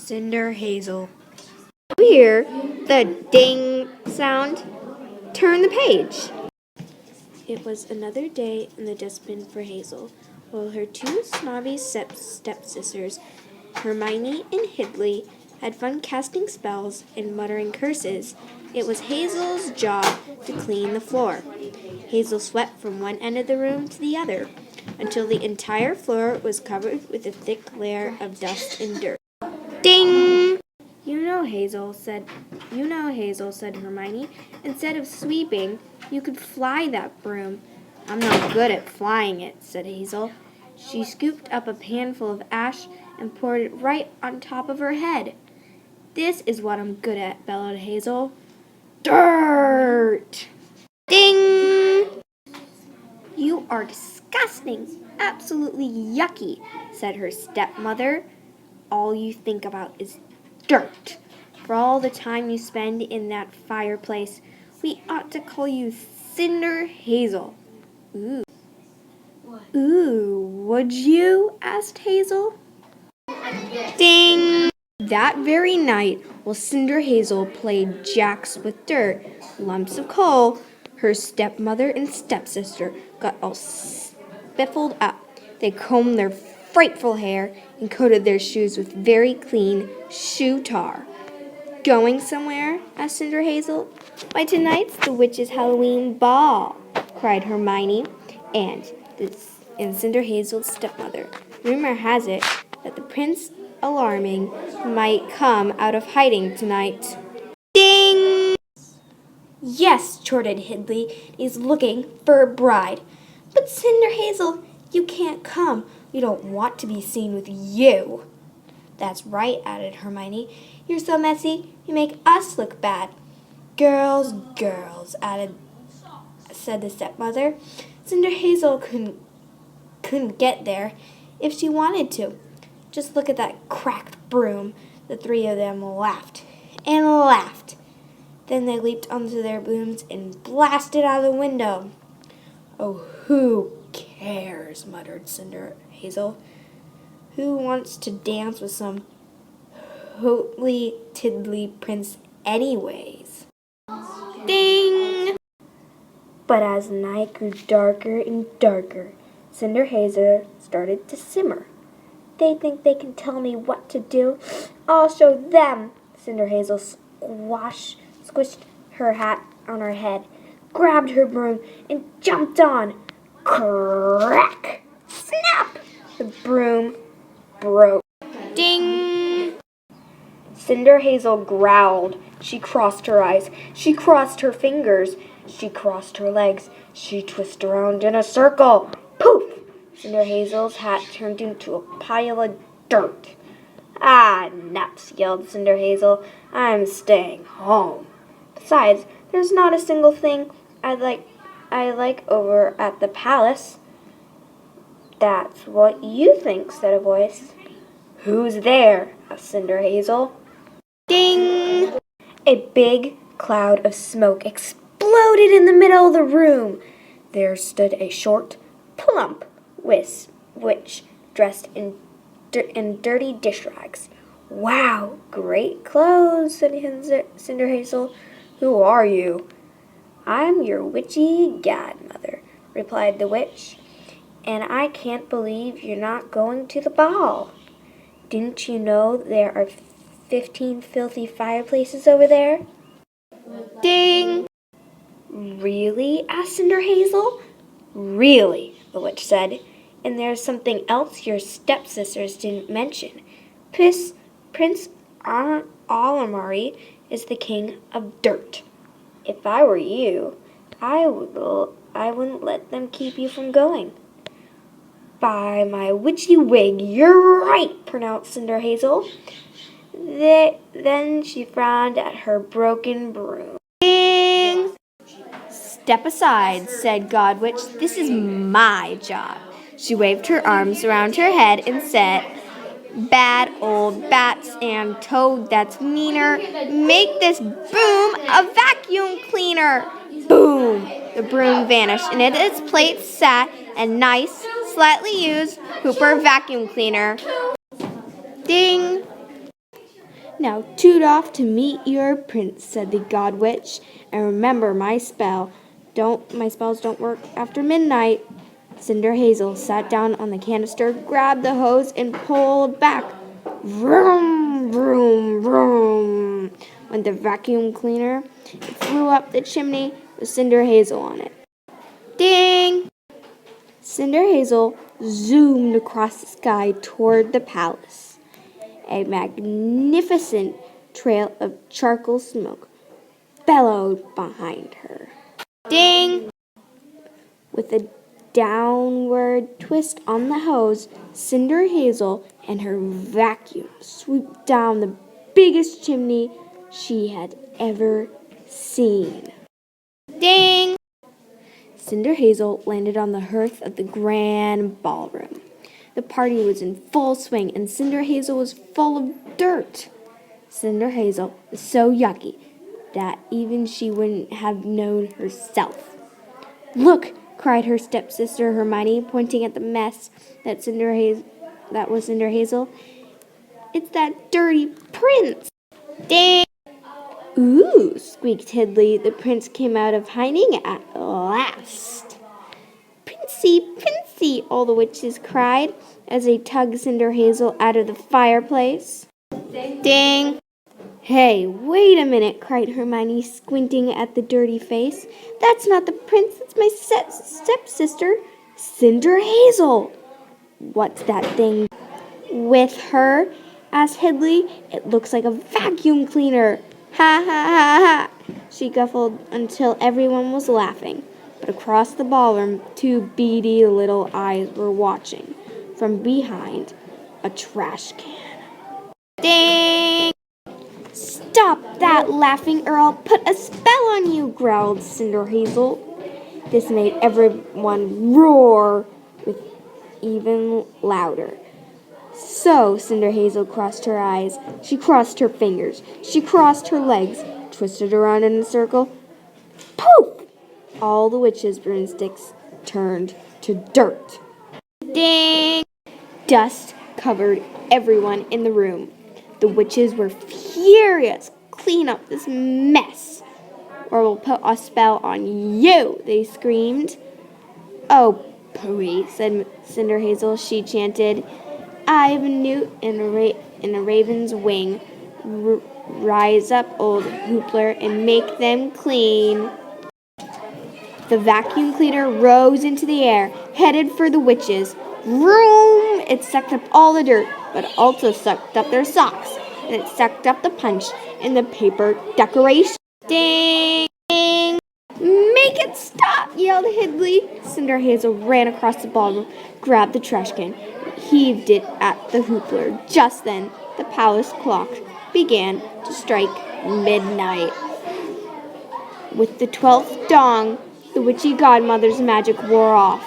Cinderhazel. You hear the ding sound? Turn the page. It was another day in the dustbin for Hazel, while her two snobby stepsisters, Hermione and Hidley, had fun casting spells and muttering curses. It was Hazel's job to clean the floor. Hazel swept from one end of the room to the other, until the entire floor was covered with a thick layer of dust and dirt. Ding! You know, Hazel, said Hermione. Instead of sweeping, you could fly that broom. I'm not good at flying it, said Hazel. She scooped up a panful of ash and poured it right on top of her head. This is what I'm good at, bellowed Hazel. Dirt! Ding! You are disgusting, absolutely yucky, said her stepmother. All you think about is dirt. For all the time you spend in that fireplace, we ought to call you Cinderhazel. Ooh. Ooh, would you? Asked Hazel. Ding! That very night, while Cinderhazel played jacks with dirt, lumps of coal, her stepmother and stepsister got all spiffled up. They combed their frightful hair and coated their shoes with very clean shoe tar. Going somewhere? Asked Cinderhazel. Why, tonight's the witch's Halloween ball, cried Hermione and Cinderhazel's stepmother. Rumor has it that the Prince Alarming might come out of hiding tonight. Ding! Yes, chortled Hidley. He's looking for a bride. But Cinderhazel, you can't come. We don't want to be seen with you. That's right, added Hermione. You're so messy, you make us look bad. Girls, said the stepmother. Cinderhazel couldn't get there if she wanted to. Just look at that cracked broom. The three of them laughed and laughed. Then they leaped onto their brooms and blasted out of the window. Oh, who cares, muttered Cinderhazel. Who wants to dance with some holy-tiddly prince anyways? Ding! But as the night grew darker and darker, Cinderhazel started to simmer. They think they can tell me what to do. I'll show them. Cinderhazel squished her hat on her head, grabbed her broom, and jumped on. Crack! Snap! The broom broke. Ding! Cinderhazel growled. She crossed her eyes. She crossed her fingers. She crossed her legs. She twisted around in a circle. Poof! Cinderhazel's hat turned into a pile of dirt. Ah, nuts, yelled Cinderhazel. I'm staying home. Besides, there's not a single thing I like over at the palace. That's what you think, said a voice. Who's there? Asked Cinderhazel. Ding! A big cloud of smoke exploded in the middle of the room. There stood a short, plump witch dressed in dirty dish rags. Wow, great clothes, said Cinderhazel. Who are you? I'm your witchy godmother, replied the witch, and I can't believe you're not going to the ball. Didn't you know there are 15 filthy fireplaces over there? Ding! Really? Asked Cinderhazel. Really, the witch said. And there's something else your stepsisters didn't mention. Prince Alamari is the king of dirt. If I were you, I wouldn't let them keep you from going. By my witchy wig, you're right, pronounced Cinderhazel. Then she frowned at her broken broom. Ding! Step aside, said Godwitch. This is my job. She waved her arms around her head and said, Bad old bats and toad that's meaner, make this broom a vacuum cleaner. Boom! The broom vanished, and in its place sat a nice, slightly used Hooper vacuum cleaner. Ding! "Now toot off to meet your prince," said the god witch, "and remember my spells don't work after midnight." Cinderhazel sat down on the canister, grabbed the hose, and pulled back. Vroom, vroom, vroom went the vacuum cleaner. It flew up the chimney with Cinderhazel on it. Ding! Cinderhazel zoomed across the sky toward the palace. A magnificent trail of charcoal smoke bellowed behind her. Ding! With a downward twist on the hose, Cinderhazel and her vacuum swooped down the biggest chimney she had ever seen. Ding! Cinderhazel landed on the hearth of the grand ballroom. The party was in full swing, and Cinderhazel was full of dirt. Cinderhazel was so yucky that even she wouldn't have known herself. "Look!" cried her stepsister Hermione, pointing at the mess that was Cinderhazel. "It's that dirty prince!" Ding! "Ooh!" squeaked Hidley. The prince came out of hiding at last. "Princey, Princey!" all the witches cried as they tugged Cinderhazel out of the fireplace. Ding! "Hey, wait a minute!" cried Hermione, squinting at the dirty face. "That's not the prince, it's my stepsister, Cinderhazel." "What's that thing with her?" asked Hidley. "It looks like a vacuum cleaner." "Ha ha ha ha!" she guffawed until everyone was laughing. But across the ballroom, two beady little eyes were watching from behind a trash can. Ding! "Stop that laughing or I'll put a spell on you," growled Cinderhazel. This made everyone roar with even louder. So Cinderhazel crossed her eyes, she crossed her fingers, she crossed her legs, twisted around in a circle. Poof! All the witches' broomsticks turned to dirt. Ding! Dust covered everyone in the room. The witches were furious. "Clean up this mess, or we'll put a spell on you," they screamed. "Oh, pooey," said Cinderhazel. She chanted, "I've a newt in a raven's wing. Rise up, old hoopler, and make them clean." The vacuum cleaner rose into the air, headed for the witches. Vroom! It sucked up all the dirt, but also sucked up their socks. And it sucked up the punch and the paper decoration. Ding! Ding! "Make it stop!" yelled Hidley. Cinderhazel ran across the ballroom, grabbed the trash can, and heaved it at the hoopler. Just then, the palace clock began to strike midnight. With the 12th dong, the witchy godmother's magic wore off.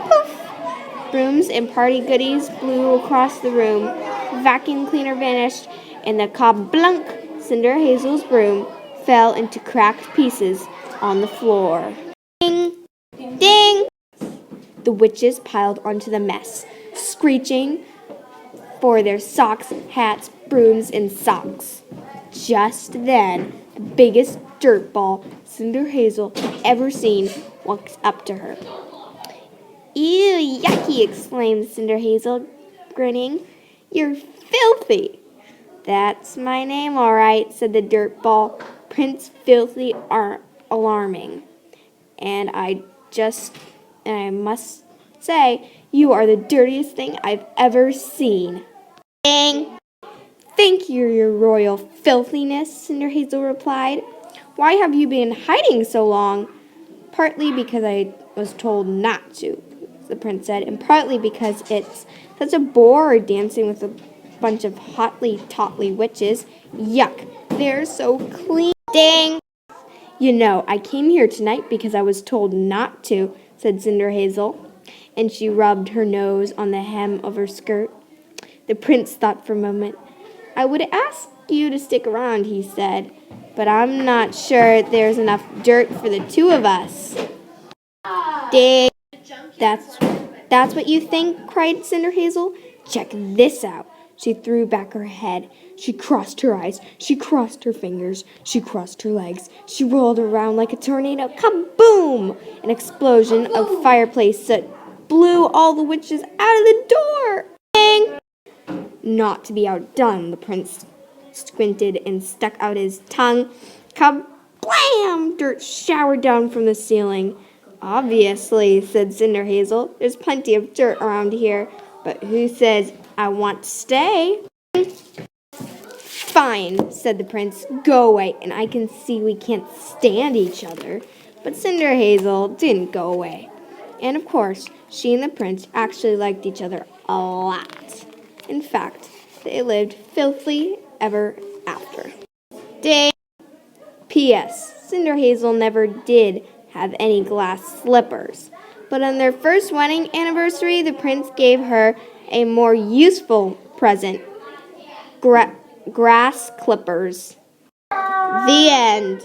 Poof! Brooms and party goodies blew across the room. The vacuum cleaner vanished, and the kablunk, Cinderhazel's broom, fell into cracked pieces on the floor. Ding! Ding! The witches piled onto the mess, screeching for their socks, hats, brooms, and socks. Just then, the biggest dirt ball Cinderhazel ever seen walked up to her. "Ew, yucky!" exclaimed Cinderhazel, grinning. "You're filthy." "That's my name, all right," said the dirt ball. "Prince Filthy are alarming. And I must say, you are the dirtiest thing I've ever seen." Ding! "Thank you, your royal filthiness," Cinderhazel replied. "Why have you been hiding so long?" "Partly because I was told not to," the prince said, "and partly because it's such a bore dancing with a bunch of hotly-totly witches. Yuck, they're so clean." Ding! "You know, I came here tonight because I was told not to," said Cinderhazel, and she rubbed her nose on the hem of her skirt. The prince thought for a moment. "I would ask you to stick around," he said, "but I'm not sure there's enough dirt for the two of us." Ding! That's what you think?" cried Cinderhazel. "Check this out." She threw back her head. She crossed her eyes. She crossed her fingers. She crossed her legs. She rolled around like a tornado. Kaboom! An explosion of fireplace soot blew all the witches out of the door. Bang! Not to be outdone, the prince squinted and stuck out his tongue. Kablam! Dirt showered down from the ceiling. Obviously, said Cinderhazel, there's plenty of dirt around here. But who says I want to stay? Fine, said the prince. Go away, and I can see we can't stand each other. But Cinderhazel didn't go away. And of course, she and the prince actually liked each other a lot. In fact, they lived filthily ever after. Day. P.S. Cinderhazel never did have any glass slippers. But on their first wedding anniversary, the prince gave her a more useful present. Grass clippers. The end.